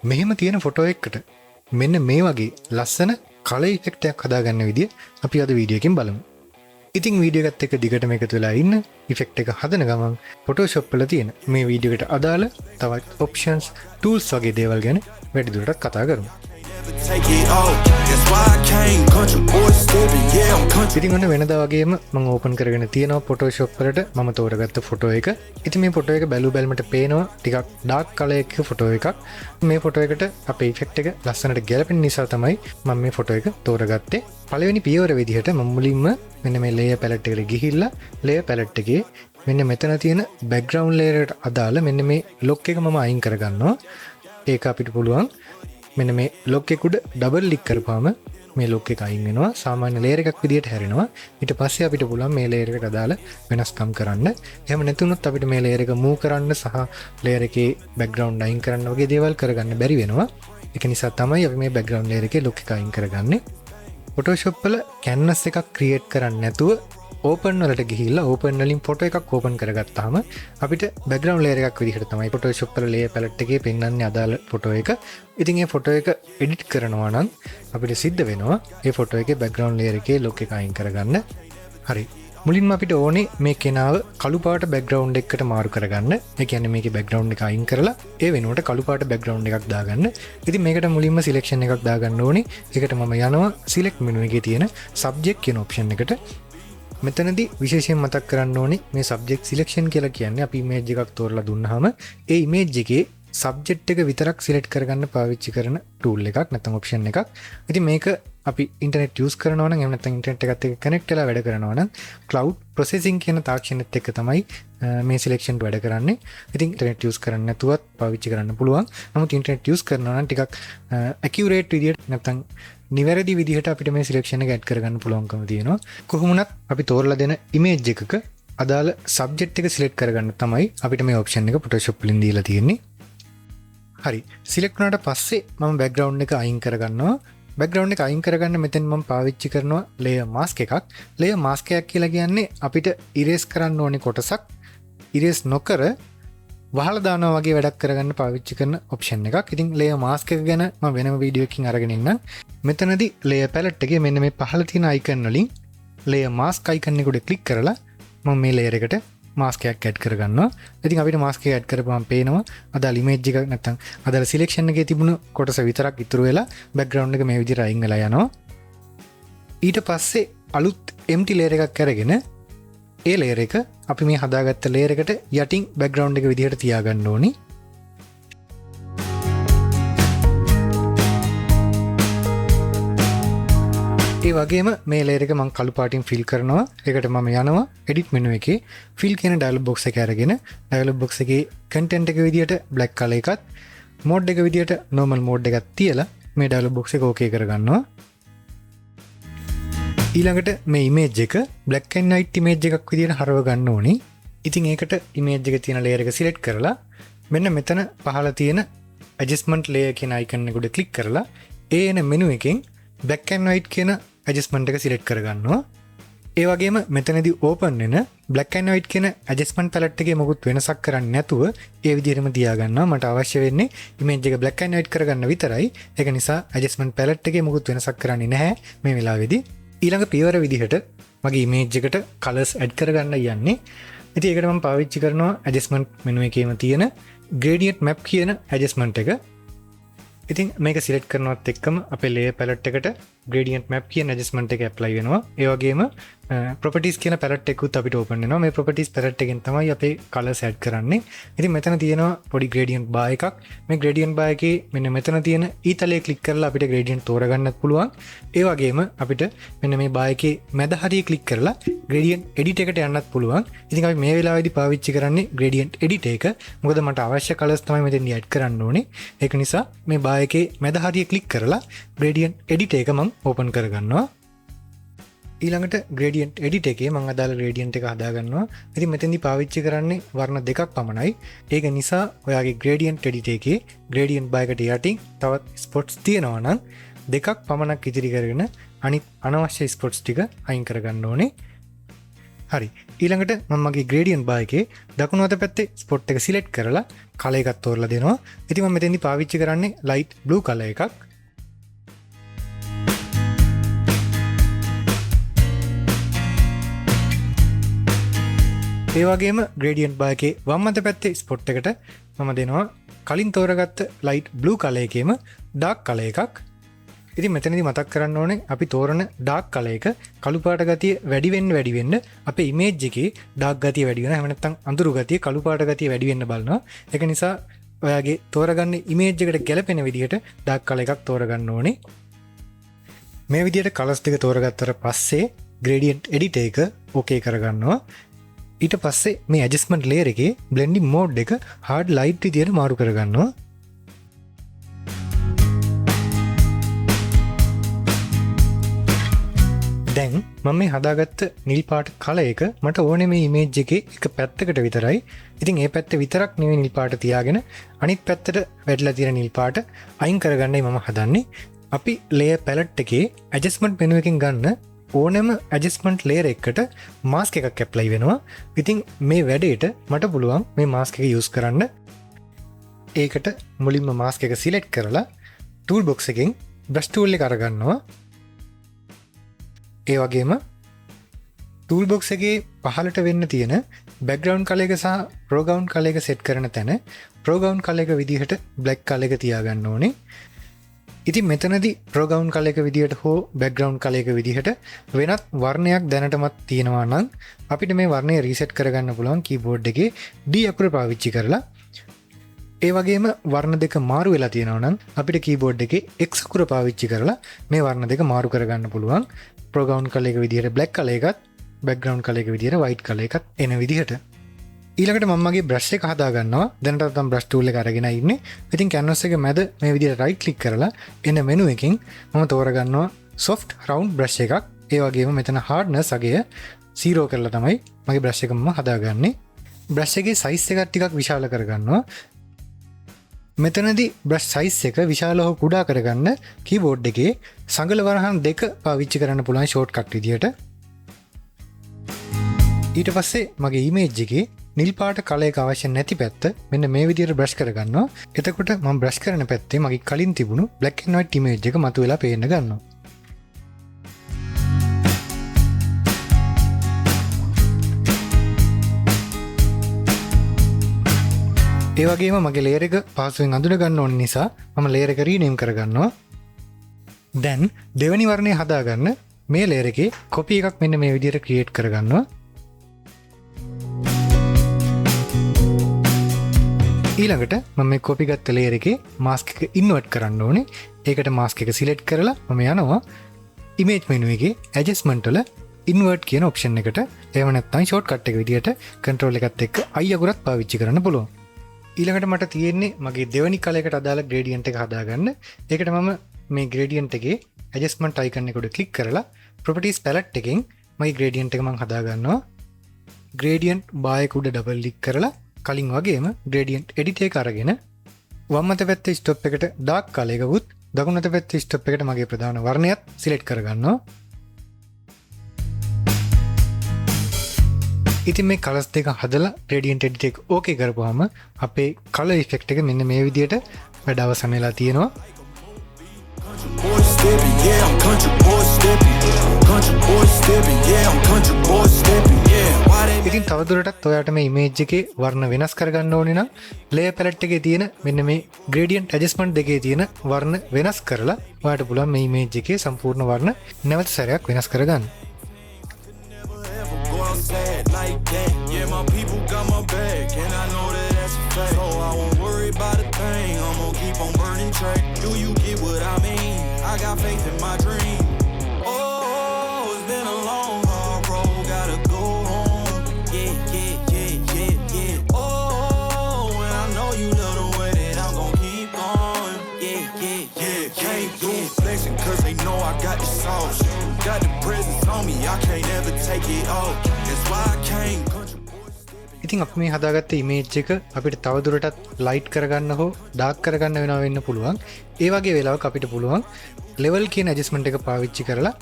මෙහෙම තියෙන ෆොටෝ එකකට මෙන්න මේ වගේ ලස්සන කලර් ඉෆෙක්ට් එකක් හදාගන්න විදිය අපි අද වීඩියෝ එකෙන් බලමු. ඉතින් වීඩියෝ එකත් එක්ක දිගටම එකතු වෙලා ඉන්න. ඉෆෙක්ට් එක හදන ගමන් Photoshop වල තියෙන මේ වීඩියෝ එකට අදාළ තවත් ඔප්ෂන්ස්, tools වගේ දේවල් ගැන වැඩිදුරටත් කතා කරමු. ඉතින් ඔන්න වෙනදා වගේම මම ඕපන් කරගෙන තියෙනවා Photoshop වලට මම තෝරගත්ත ෆොටෝ එක. ඉතින් මේ ෆොටෝ එක බැලුවල්මට පේනවා ටිකක් ඩාර්ක් කලර් එකක ෆොටෝ එකක්. මේ ෆොටෝ එකට අපේ ඉෆෙක්ට් එක ලස්සනට ගැලපෙන නිසා තමයි මම මේ ෆොටෝ එක තෝරගත්තේ. පළවෙනි පියවර විදිහට මම මුලින්ම මෙන්න මේ layer palette එකට ගිහිල්ලා layer palette එකේ මෙන්න මෙතන තියෙන background layer එකට අදාළ මෙන්න මේ lock එක මම අයින් කරගන්නවා. ඒක අපිට පුළුවන් මෙන්න මේ lock එක උඩ double click කරපුවාම මේ lock එක අයින් වෙනවා. සාමාන්‍ය layer එකක් විදිහට හැරෙනවා. ඊට පස්සේ අපිට පුළුවන් මේ layer එකට අදාළ වෙනස්කම් කරන්න. එහෙම නැතුනොත් අපිට මේ layer එක move කරන්න සහ layer එකේ background අයින් කරන්න වගේ දේවල් කරගන්න බැරි වෙනවා. ඒක නිසා තමයි අපි මේ background layer එකේ lock එක අයින් කරගන්නේ. Photoshop වල canvas එකක් create කරන්න නැතුව open වලට ගිහිල්ලා open වලින් photo එකක් open කරගත්තාම අපිට background layer එකක් විදිහට තමයි Photoshop වල layer palette එකේ පෙන්වන්නේ අදාළ photo එක. ඉතින් මේ photo එක edit කරනවා නම් අපිට සිද්ධ වෙනවා මේ photo එකේ background layer එකේ lock එක අයින් කරගන්න. හරි. මුලින්ම අපිට ඕනේ මේ කෙනාව කළු පාට background එකකට මාරු කරගන්න. ඒ කියන්නේ මේකේ background එක අයින් කරලා ඒ වෙනුවට කළු පාට background එකක් දාගන්න. ඉතින් මේකට මුලින්ම selection එකක් දාගන්න ඕනේ. ඒකට මම යනවා select menu එකේ තියෙන subject කියන option එකට. මෙතනදී විශේෂයෙන් මතක් කරන්න ඕනේ මේ subject selection කියලා කියන්නේ අපි image එකක් තෝරලා දුන්නාම ඒ image එකේ subject එක විතරක් select කරගන්න පාවිච්චි කරන tool එකක් නැත්නම් option එකක්. ඉතින් මේක අපි internet use කරනවා නම් එහෙම නැත්නම් internet එකත් එක්ක connect වෙලා වැඩ කරනවා නම් cloud processing කියන තාක්ෂණයත් එක්ක තමයි මේ selection වැඩ කරන්නේ. ඉතින් internet use කරන්නේ නැතුවත් පාවිච්චි කරන්න පුළුවන්. නමුත් internet use කරනවා නම් ටිකක් accurate විදියට නැත්නම් නිවැරදි විදිහට අපිට මේ selection එක add කරගන්න පුළුවන්කම තියෙනවා. කොහොමුණත් අපි තෝරලා දෙන image එකක අදාළ subject එක select කරගන්න තමයි අපිට මේ option එක Photoshop වලින් දීලා තියෙන්නේ. හරි. select වුණාට පස්සේ මම background එක අයින් කරගන්නවා. background එක අයින් කරගන්න මෙතෙන් මම පාවිච්චි කරනවා layer mask එකක්. layer mask එකක් කියලා කියන්නේ අපිට erase කරන්න ඕනේ කොටසක් erase නොකර වහලා දානවා වගේ වැඩක් කරගන්න පාවිච්චි කරන option එකක්. ඉතින් layer mask එක ගැන මම වෙනම වීඩියෝ එකකින් අරගෙන ඉන්නම්. මෙතනදී layer palette එකේ මෙන්න මේ පහළ තියෙන icon වලින් layer mask icon එක උඩ click කරලා මම මේ layer එකට mask එකක් add කරගන්නවා. ඉතින් අපිට mask එක add කරපුවම පේනවා අදාළ image එක නැත්නම් අදාළ selection එකේ තිබුණු කොටස විතරක් ඉතුරු වෙලා background එක මේ විදිහට අයින් වෙලා යනවා. ඊට පස්සේ අලුත් empty layer එකක් අරගෙන ඒ layer එක අපි මේ හදාගත්ත layer එකට යටින් background එක විදිහට තියාගන්න ඕනි. ඒ වගේම මේ layer එක මම කළු පාටින් fill කරනවා. ඒකට මම යනවා edit menu එකේ fill කියන dialog box එක අරගෙන dialog box එකේ content එක විදිහට black color එකත් mode එක විදිහට normal mode එකක් තියලා මේ dialog box එක okay කරගන්නවා. ඊළඟට මේ image එක black and white image එකක් විදිහට හරව ගන්න ඕනි. ඉතින් ඒකට image එකේ තියෙන layer එක select කරලා මෙන්න මෙතන පහළ තියෙන adjustment layer කියන icon එක උඩ click කරලා ඒ එන menu එකෙන් black and white කියන adjustment එක select කරගන්නවා. ඒ වගේම මෙතනදී open වෙන black and white කියන adjustment palette එකේ මොකුත් වෙනසක් කරන්නේ නැතුව ඒ විදිහටම තියාගන්නවා. මට අවශ්‍ය වෙන්නේ image එක black and white කරගන්න විතරයි. ඒක නිසා adjustment palette එකේ මොකුත් වෙනසක් කරන්නේ නැහැ මේ වෙලාවේදී. ඊළඟ පියවර විදිහට මගේ image එකට colors add කරගන්න යන්නේ. ඉතින් ඒකට මම පාවිච්චි කරනවා adjustment menu එකේම තියෙන gradient map කියන adjustment එක. ඉතින් මේක select කරනවත් එක්කම අපේ layer palette එකට gradient map කියන adjustment එක apply වෙනවා. ඒ වගේම properties කියන palette එකකුත් අපිට open වෙනවා. මේ properties palette එකෙන් තමයි අපේ colors add කරන්නේ. ඉතින් මෙතන තියෙනවා පොඩි gradient bar එකක්. මේ gradient bar එකේ මෙන්න මෙතන තියෙන ඊතලයේ click කරලා අපිට gradient තෝරගන්නත් පුළුවන්. ඒ වගේම අපිට මෙන්න මේ bar එකේ මැද හරිය click කරලා gradient edit එකට යන්නත් පුළුවන්. ඉතින් අපි මේ වෙලාවේදී පාවිච්චි කරන්නේ gradient edit එක. මොකද මට අවශ්‍ය colors තමයි මෙතෙන්දී add කරන්න ඕනේ. ඒක නිසා මේ bar එකේ මැද හරිය click කරලා gradient edit එක මම open කරගන්නවා. ඊළඟට gradient edit එකේ මම අදාළ gradient එක හදාගන්නවා. ඉතින් මෙතෙන්දී පාවිච්චි කරන්නේ වර්ණ දෙකක් පමණයි. ඒක නිසා ඔයාගේ gradient edit එකේ gradient bar එකට යටින් තවත් spots තියෙනවා නම් දෙකක් පමණක් ඉතිරි කරගෙන අනිත් අනවශ්‍ය spots ටික අයින් කරගන්න ඕනේ. හරි ඊළඟට මම මගේ ග්‍රේඩියන්ට් බාර් එකේ දකුණු අත පැත්තේ ස්පොට් එක සිලෙක්ට් කරලා කලර් එකක් තෝරලා දෙනවා. ඉතින් මම මෙතෙන්දි පාවිච්චි කරන්නේ ලයිට් බ්ලූ කලර් එකක්. ඒ වගේම ග්‍රේඩියන්ට් බාර් එකේ වම් අත පැත්තේ ස්පොට් එකට මම දෙනවා කලින් තෝරගත්ත ලයිට් බ්ලූ කලර් එකේම ඩාර්ක් කලර් එකක්. ඉතින් මෙතනදී මතක් කරන්න ඕනේ අපි තෝරන ඩාර්ක් කලර් එක කළු පාට ගතිය වැඩි වෙන්න අපේ ඉමේජ් එකේ ඩාර්ක් ගතිය වැඩි වෙනවා. එහෙම නැත්නම් අඳුරු ගතිය කළු පාට ගතිය වැඩි වෙන්න බලනවා. ඒක නිසා ඔයාගේ තෝරගන්න ඉමේජ් එකට ගැලපෙන විදිහට ඩාර්ක් කලර් එකක් තෝරගන්න ඕනේ. මේ විදිහට කලර්ස් දෙක තෝරගත්තට පස්සේ gradient editor එක ඕකේ කරගන්නවා. ඊට පස්සේ මේ adjustment layer එකේ blending mode එක hard light විදිහට මාරු කරගන්නවා. දැන් මම මේ හදාගත්ත නිල් පාට කලර් එක මට ඕනේ මේ ඉමේජ් එකේ එක පැත්තකට විතරයි. ඉතින් ඒ පැත්ත විතරක් නෙවෙයි නිල් පාට තියාගෙන අනිත් පැත්තට වැටලා තියෙන නිල් පාට අයින් කරගන්නයි මම හදන්නේ. අපි layer palette එකේ adjustment menu එකෙන් ගන්න ඕනෑම adjustment layer එකකට mask එකක් apply වෙනවා. ඉතින් මේ වැඩේට මට පුළුවන් මේ mask එක use කරන්න. ඒකට මුලින්ම mask එක select කරලා toolbox එකෙන් brush tool එක අරගන්නවා. ඒ වගේම toolbox එකේ පහළට වෙන්න තියෙන background color එක සහ foreground color එක set කරන තැන foreground color එක විදිහට black color එක තියාගන්න ඕනේ. ඉතින් මෙතනදී foreground color එක විදිහට හෝ background color එක විදිහට වෙනත් වර්ණයක් දැනටමත් තියෙනවා නම් අපිට මේ වර්ණය reset කරගන්න පුළුවන් keyboard එකේ D අකුර පාවිච්චි කරලා. ඒ වගේම වර්ණ දෙක මාරු වෙලා තියෙනවා නම් අපිට keyboard එකේ X අකුර පාවිච්චි කරලා මේ වර්ණ දෙක මාරු කරගන්න පුළුවන්. foreground color එක විදිහට black color එකත් background color එක විදිහට white color එකත් එන විදිහට. ඊළඟට මම මගේ brush එක හදා ගන්නවා. දැනට මම brush tool එක අරගෙන ඉන්නේ. ඉතින් canvas එක මැද මේ විදිහට right click කරලා එන menu එකෙන් මම තෝරගන්නවා soft round brush එකක්. ඒ වගේම මෙතන hardness අගය 0 කරලා තමයි මගේ brush එක මම හදාගන්නේ. brush එකේ size එක ටිකක් විශාල කරගන්නවා. මෙතනදී brush size එක විශාල හෝ කුඩා කරගන්න keyboard එකේ සංගල වරහන් දෙක පාවිච්චි කරන්න පුළුවන් shortcut විදියට. ඊට පස්සේ මගේ image එකේ නිල් පාට කලර් එක අවශ්‍ය නැති පැත්ත මෙන්න මේ විදියට brush කරගන්නවා. එතකොට මම brush කරන පැත්තේ මගේ කලින් තිබුණු black and white image එක මතුවලා පේන්න ගන්නවා. ඒ වගේම මගේ layer එක පහසුවෙන් අඳුන ගන්න ඕන නිසා මම layer එක rename කරගන්නවා. දැන් දෙවෙනි වර්ණය හදාගන්න මේ layer එකේ copy එකක් මෙන්න මේ විදියට create කරගන්නවා. ඊළඟට මම මේ copy ගත්ත layer එකේ mask එක invert කරන්න ඕනේ. ඒකට mask එක select කරලා මම යනවා image menu එකේ adjustment වල invert කියන option එකට. එහෙම නැත්නම් shortcut එක විදියට control එකත් එක්ක I අකුරත් පාවිච්චි කරන්න පුළුවන්. ඊළඟට මට තියෙන්නේ මගේ දෙවනි color එකට අදාළ gradient එක හදාගන්න. ඒකට මම මේ gradient එකේ adjustment icon එක උඩ click කරලා properties palette එකෙන් මගේ gradient එක මම හදාගන්නවා. gradient bar එක උඩ double click කරලා කලින් වගේම gradient editor එක අරගෙන වම් අත පැත්තේ stop එකට dark color එකකුත් දකුණු අත පැත්තේ stop එකට මගේ ප්‍රධාන වර්ණයත් select කරගන්නවා. ඉතින් මේ කලර්ස් දෙක හදලා gradient editor එක ඕකේ කරපුවාම අපේ color effect එක මෙන්න මේ විදියට වැඩ අවසන් වෙලා තියෙනවා. ඉතින් තවදුරටත් ඔයාට මේ image එකේ වර්ණ වෙනස් කරගන්න ඕනේ නම් layer palette එකේ තියෙන මෙන්න මේ gradient adjustment දෙකේ තියෙන වර්ණ වෙනස් කරලා ඔයාට පුළුවන් මේ image එකේ සම්පූර්ණ වර්ණ නැවත සැරයක් වෙනස් කරගන්න. Sad like that, yeah, my people got my back, and I know that that's a fact. So I won't worry about a thing, I'm gonna keep on burning track. Do you get what I mean? I got faith in my dream. Oh, it's been a long, hard road, gotta go home. Yeah, yeah, yeah, yeah, yeah. Oh, when I know you love the way that I'm gonna keep going. Yeah, yeah, yeah, can't do flexing, cause they know I got the sauce. Got the presence on me, I can't ever take it off. That's why I came country boy. ඉතින් අපි මේ හදාගත්ත image එක අපිට තවදුරටත් light කරගන්න හෝ dark කරගන්න වෙනවා වෙන්න පුළුවන්. ඒ වගේ වෙලාවක අපිට පුළුවන් level කියන adjustment එක පාවිච්චි කරලා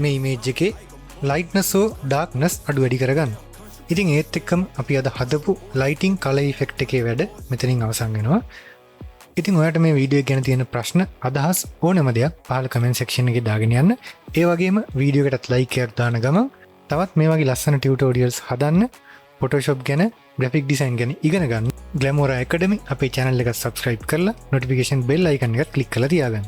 මේ image එකේ ලයිට්නසෝ ඩාක්නස් අඩු වැඩි කරගන්න. ඉතින් ඒත් එක්කම අපි අද හදපු ලයිටිං කලර් ඉෆෙක්ට් එකේ වැඩ මෙතනින් අවසන් වෙනවා. ඉතින් ඔයාලට මේ වීඩියෝ ගැන තියෙන ප්‍රශ්න අදහස් ඕනම දෙයක් පහළ කමෙන්ට් සෙක්ෂන් එකේ දාගෙන යන්න. ඒ වගේම වීඩියෝ එකටත් ලයික් එකක් දාන ගමන් තවත් මේ වගේ ලස්සන ටියුටෝරියල්ස් හදන්න Photoshop ගැන graphic design ගැන ඉගෙන ගන්න Glamora Academy අපේ channel එක subscribe කරලා notification bell icon එක click කරලා තියාගන්න.